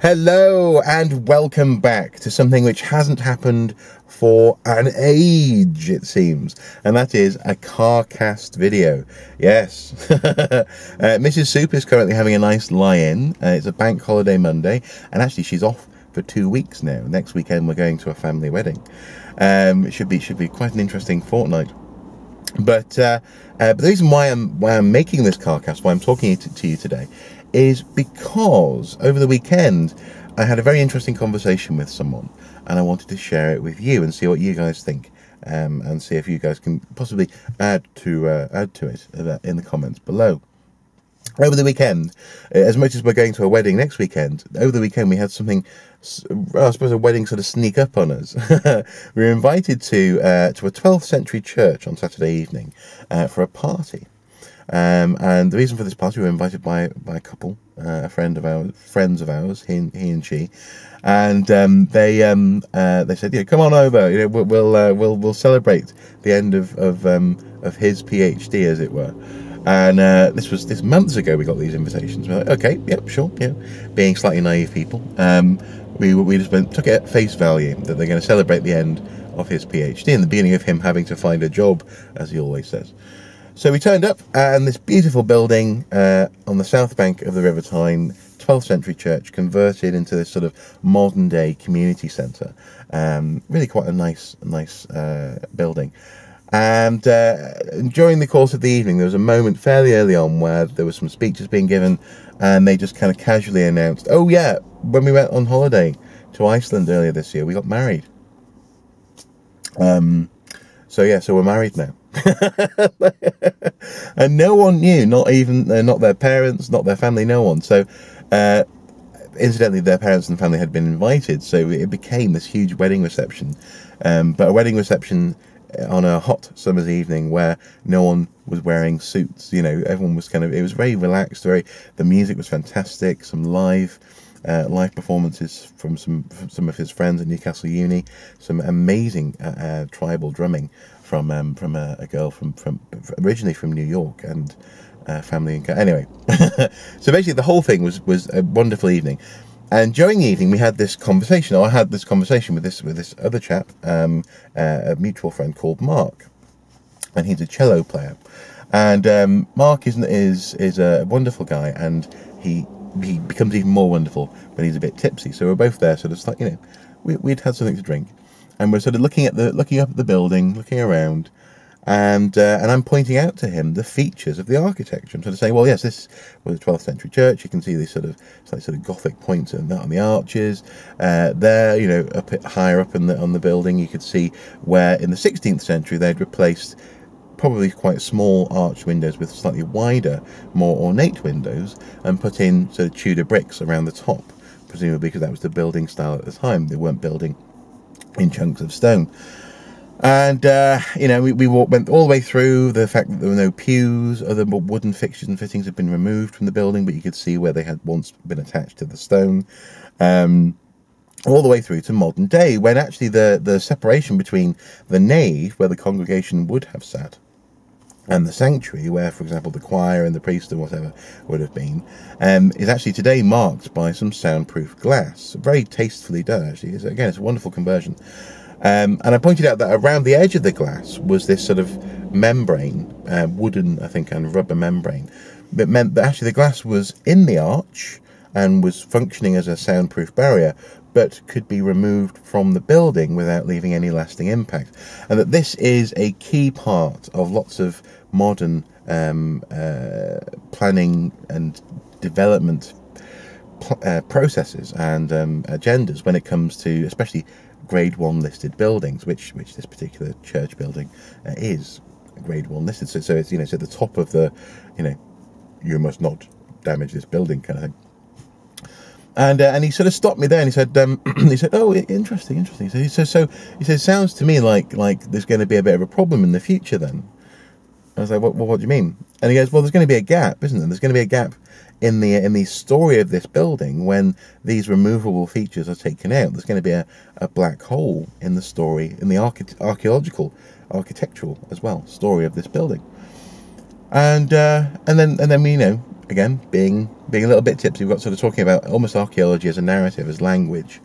Hello and welcome back to something which hasn't happened for an age, it seems, and that is a car cast video. Yes, Mrs. Soup is currently having a nice lie-in. It's a bank holiday Monday, and actually she's off for 2 weeks now. Next weekend we're going to a family wedding. It should be quite an interesting fortnight. But the reason why I'm making this car cast, why I'm talking to you today, is because over the weekend I had a very interesting conversation with someone, and I wanted to share it with you and see what you guys think, and see if you guys can possibly add to it in the comments below. Over the weekend, as much as we're going to a wedding next weekend, over the weekend we had something, I suppose, a wedding sort of sneak up on us. We were invited to a 12th century church on Saturday evening for a party. And the reason for this party, we were invited by a couple, friends of ours, he and she, and they said, "Yeah, come on over. You know, we'll celebrate the end of his PhD, as it were." And this months ago we got these invitations. We're like, okay, yep, sure, yeah. Being slightly naive people, we just took it at face value that they're going to celebrate the end of his PhD and the beginning of him having to find a job, as he always says. So we turned up, and this beautiful building on the south bank of the River Tyne, 12th century church, converted into this sort of modern day community centre. Really quite a nice building. And during the course of the evening, there was a moment fairly early on where there was some speeches being given, and they just kind of casually announced, "Oh yeah, when we went on holiday to Iceland earlier this year, we got married." So yeah, so we're married now. And no one knew, not their parents, not their family, no one. So incidentally, their parents and family had been invited, so it became this huge wedding reception. But a wedding reception on a hot summer's evening where no one was wearing suits. You know, everyone was it was very relaxed. The music was fantastic. Some live performances from some of his friends at Newcastle Uni. Some amazing tribal drumming from a girl from originally from New York, and family. Anyway, so basically the whole thing was a wonderful evening. And during the evening, we had this conversation. I had this conversation with this other chap, a mutual friend called Mark, and he's a cello player. And Mark is a wonderful guy, and he becomes even more wonderful when he's a bit tipsy. So we're both there, sort of like, you know, we'd had something to drink, and we're sort of looking up at the building, looking around. And I'm pointing out to him the features of the architecture. I'm sort of saying, well, yes, this was a 12th century church. You can see these sort of Gothic points on the arches. There, you know, higher up on the building, you could see where in the 16th century they'd replaced probably quite small arched windows with slightly wider, more ornate windows, and put in sort of Tudor bricks around the top, presumably because that was the building style at the time. They weren't building in chunks of stone. And, you know, we went all the way through the fact that there were no pews. Other wooden fixtures and fittings had been removed from the building, but you could see where they had once been attached to the stone. All the way through to modern day, when actually the separation between the nave, where the congregation would have sat, and the sanctuary, where, for example, the choir and the priest and whatever would have been, is actually today marked by some soundproof glass. Very tastefully done, actually. It's a wonderful conversion. And I pointed out that around the edge of the glass was this sort of membrane, wooden, I think, and rubber membrane. It meant that actually the glass was in the arch and was functioning as a soundproof barrier, but could be removed from the building without leaving any lasting impact. And that this is a key part of lots of modern planning and development processes and agendas when it comes to especially Grade 1 listed buildings, which this particular church building is Grade 1 listed. So it's, you know, it's at the top of the, you know, you must not damage this building kind of thing. And he sort of stopped me there, and he said, "Oh, interesting." So he said, "Sounds to me like there's going to be a bit of a problem in the future then." I was like, "Well, what do you mean?" And he goes, "Well, there's going to be a gap, isn't there? There's going to be a gap in the story of this building when these removable features are taken out. There's going to be a black hole in the story, in the archaeological, architectural as well story of this building." And then we, you know, again, being a little bit tipsy, we've got sort of talking about almost archaeology as a narrative, as language.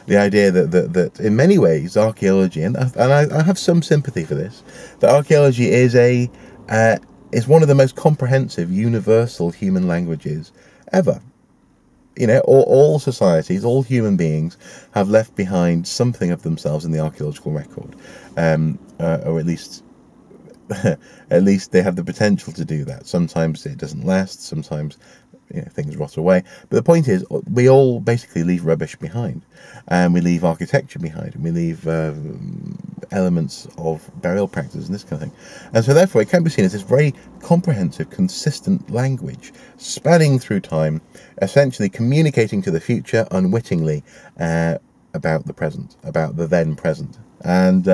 The idea that in many ways archaeology, and I have some sympathy for this, that archaeology is is one of the most comprehensive, universal human languages ever. You know, all societies, all human beings have left behind something of themselves in the archaeological record, or at least at least they have the potential to do that. Sometimes it doesn't last, sometimes things rot away. But the point is, we all basically leave rubbish behind, and we leave architecture behind, and we leave elements of burial practices and this kind of thing. And so therefore it can be seen as this very comprehensive, consistent language spanning through time, essentially communicating to the future unwittingly about the present, about the then present. And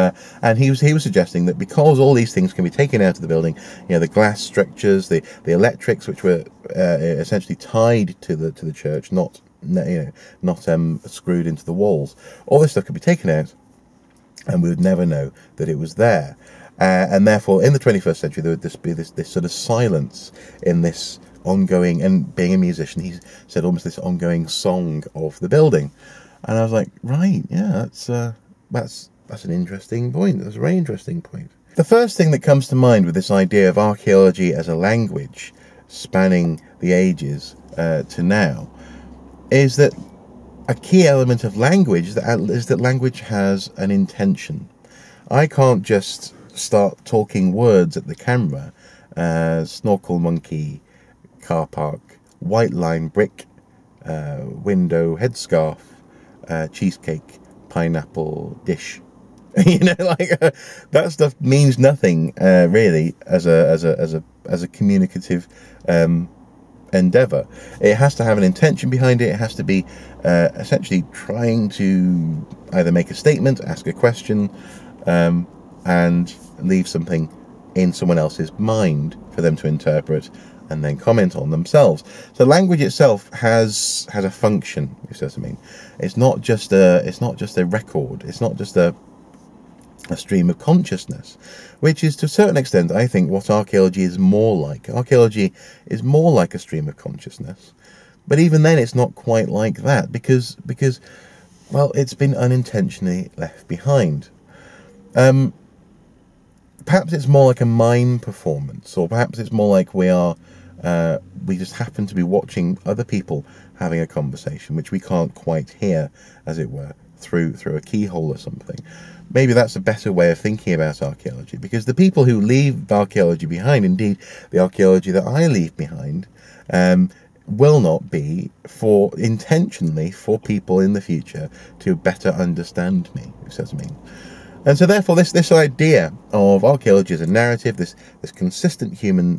he was suggesting that because all these things can be taken out of the building, the glass structures, the electrics, which were essentially tied to the church, not screwed into the walls, all this stuff could be taken out, and we would never know that it was there. And therefore, in the 21st century, there would be this sort of silence in this ongoing, and being a musician, he said almost this ongoing song of the building. And I was like, right, yeah, that's an interesting point. That's a very interesting point. The first thing that comes to mind with this idea of archaeology as a language spanning the ages to now is that a key element of language is that language has an intention. I can't just start talking words at the camera. Snorkel monkey, car park, white line brick, window, headscarf, cheesecake, pineapple, dish. That stuff means nothing really as a communicative endeavor. It has to have an intention behind it. It has to be essentially trying to either make a statement, ask a question, and leave something in someone else's mind for them to interpret and then comment on themselves. So language itself has a function, if you see what I mean. It's not just a record. It's not just a stream of consciousness, which is to a certain extent, I think, what archaeology is more like. Archaeology is more like a stream of consciousness, but even then it's not quite like that because well, it's been unintentionally left behind. Perhaps it's more like a mime performance, or perhaps it's more like we just happen to be watching other people having a conversation which we can't quite hear, as it were, through a keyhole or something. Maybe that's a better way of thinking about archaeology, because the people who leave archaeology behind, indeed the archaeology that I leave behind, will not be intentionally for people in the future to better understand me, if you see what I mean. And so therefore this idea of archaeology as a narrative, this consistent human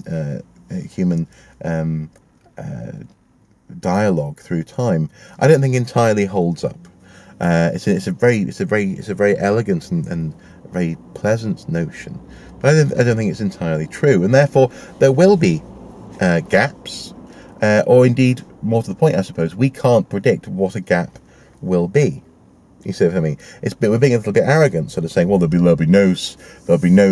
dialogue through time, I don't think entirely holds up. It's a very elegant and very pleasant notion, but I don't think it's entirely true, and therefore there will be gaps, or indeed, more to the point, I suppose, we can't predict what a gap will be. You see what I mean? We're being a little bit arrogant, sort of saying, well, there'll be no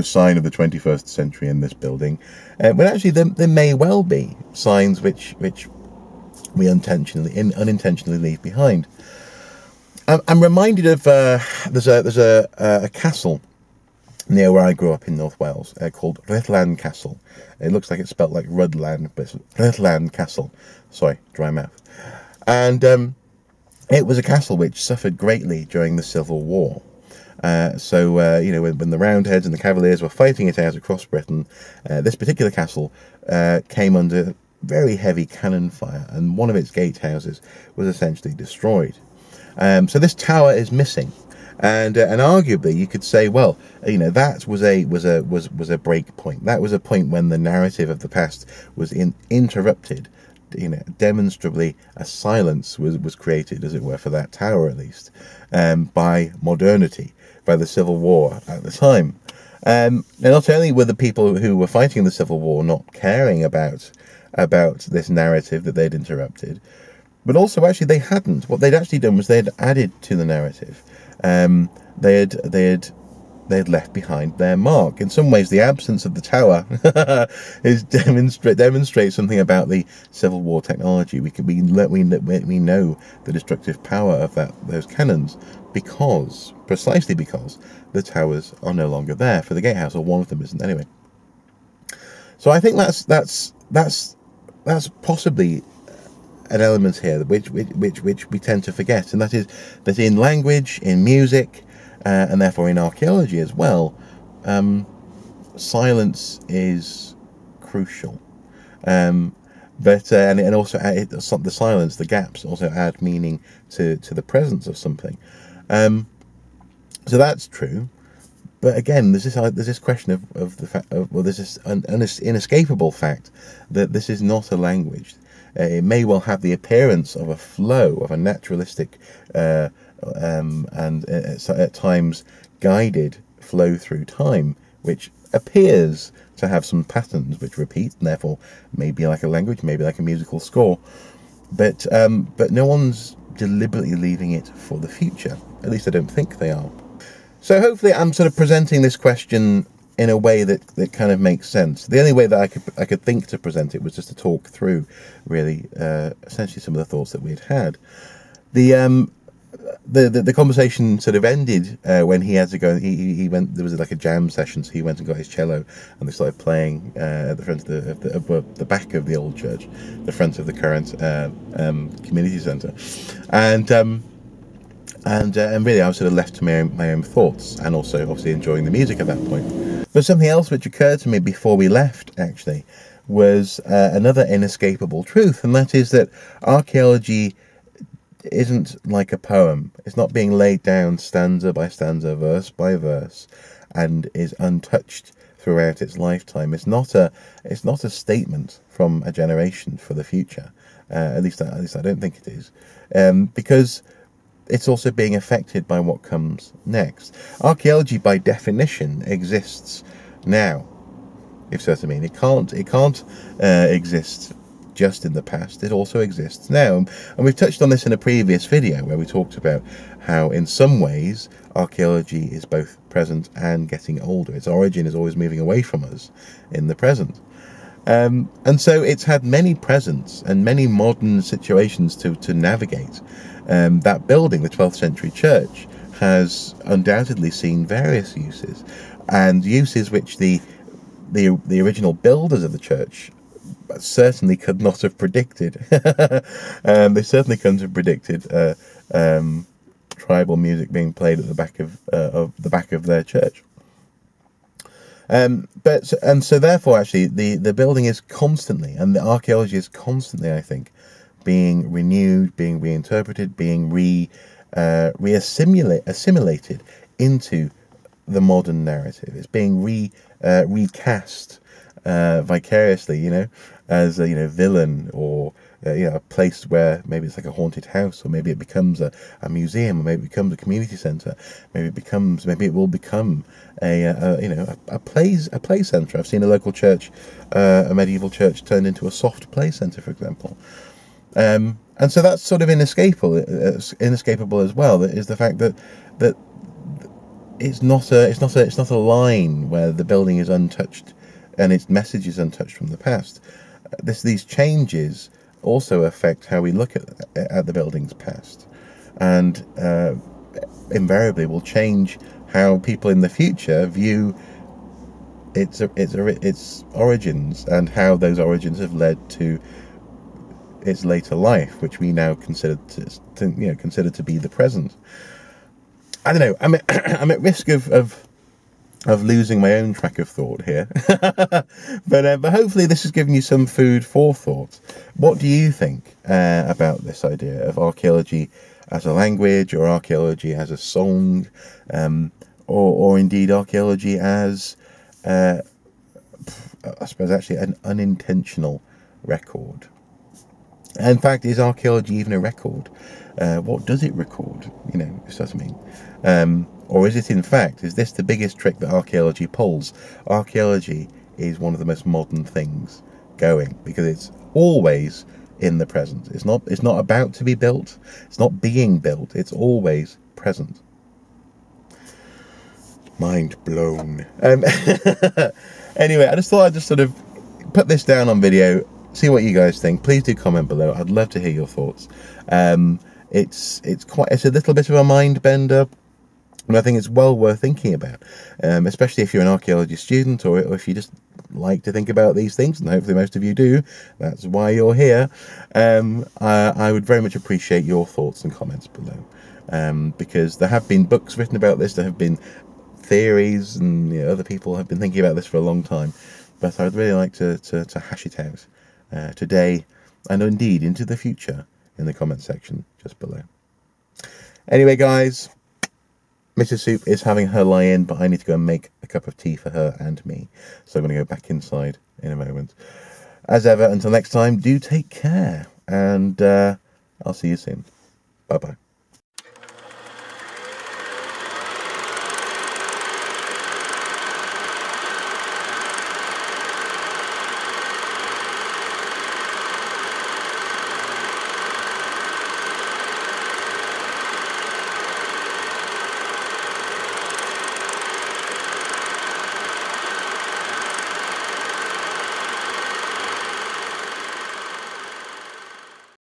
sign of the 21st century in this building, but actually there may well be signs which we unintentionally leave behind. I'm reminded of there's a castle near where I grew up in North Wales called Rhuddlan Castle. It looks like it's spelt like Rhuddlan, but it's Rhuddlan Castle. Sorry, dry mouth. And it was a castle which suffered greatly during the Civil War. So when the Roundheads and the Cavaliers were fighting it out across Britain, this particular castle came under very heavy cannon fire, and one of its gatehouses was essentially destroyed. So this tower is missing, and arguably you could say, well, that was a break point. That was a point when the narrative of the past was interrupted. Demonstrably a silence was created, as it were, for that tower at least, by modernity, by the Civil War at the time. And not only were the people who were fighting the Civil War not caring about this narrative that they'd interrupted, but also, actually, they hadn't. What they'd actually done was they had added to the narrative. They had they'd left behind their mark. In some ways, the absence of the tower demonstrates something about the Civil War technology. We know the destructive power of those cannons precisely because the towers are no longer there for the gatehouse, or one of them isn't anyway. So I think that's possibly an element here which we tend to forget, and that is that in language, in music, and therefore in archaeology as well, silence is crucial. But and also the silence, the gaps also add meaning to the presence of something. So that's true. But again, there's this question of the fact, there's this inescapable fact that this is not a language. It may well have the appearance of a flow, of a naturalistic and at times guided flow through time, which appears to have some patterns which repeat, and therefore maybe like a language, maybe like a musical score. But no one's deliberately leaving it for the future. At least I don't think they are. So hopefully I'm sort of presenting this question in a way that kind of makes sense. The only way that I could think to present it was just to talk through, really, essentially some of the thoughts that we'd had. The conversation sort of ended when he had to go. He went. There was like a jam session, so he went and got his cello, and they started playing at the front of the back of the old church, the front of the current community centre, and really I was sort of left to my own thoughts, and also obviously enjoying the music at that point. But something else which occurred to me before we left actually was another inescapable truth, and that is that archaeology isn't like a poem. It's not being laid down stanza by stanza, verse by verse, and is untouched throughout its lifetime. It's not a statement from a generation for the future. At least I don't think it is, because it's also being affected by what comes next. Archaeology, by definition, exists now. If so, I mean, it can't exist just in the past. It also exists now, and we've touched on this in a previous video where we talked about how, in some ways, archaeology is both present and getting older. Its origin is always moving away from us in the present. And so it's had many presents and many modern situations to navigate. That building, the 12th century church, has undoubtedly seen various uses, and uses which the original builders of the church certainly could not have predicted. They certainly couldn't have predicted tribal music being played at the back of their church. And so therefore, actually, the building is constantly, and the archaeology is constantly, I think, being renewed, being reinterpreted, being assimilated into the modern narrative. It's being recast vicariously, as a villain, or a place where maybe it's like a haunted house, or maybe it becomes a museum, or maybe it becomes a community centre, maybe it will become a play centre. I've seen a local church, a medieval church, turned into a soft play centre, for example. And so that's sort of inescapable as well. That is the fact that it's not a line where the building is untouched and its message is untouched from the past. These changes also affect how we look at the building's past, and invariably will change how people in the future view its origins, and how those origins have led to its later life, which we now consider to be the present. I don't know. I'm at risk of losing my own track of thought here, but hopefully this has given you some food for thought. What do you think about this idea of archaeology as a language, or archaeology as a song, or indeed archaeology as, I suppose, actually an unintentional record? In fact, is archaeology even a record? What does it record? If that's what I mean. Or is it, in fact, is this the biggest trick that archaeology pulls? Archaeology is one of the most modern things going, because it's always in the present. It's not about to be built. It's not being built. It's always present. Mind blown. Anyway, I just thought I'd just sort of put this down on video, see what you guys think. Please do comment below. I'd love to hear your thoughts. It's a little bit of a mind bender, and I think it's well worth thinking about, especially if you're an archaeology student, or if you just like to think about these things, and hopefully most of you do. That's why you're here. I would very much appreciate your thoughts and comments below, because there have been books written about this, there have been theories, and other people have been thinking about this for a long time, but I'd really like to hash it out today, and indeed into the future, in the comment section just below. Anyway, guys, Mrs. Soup is having her lie-in, but I need to go and make a cup of tea for her and me, so I'm going to go back inside in a moment. As ever, until next time, do take care, and I'll see you soon. Bye-bye.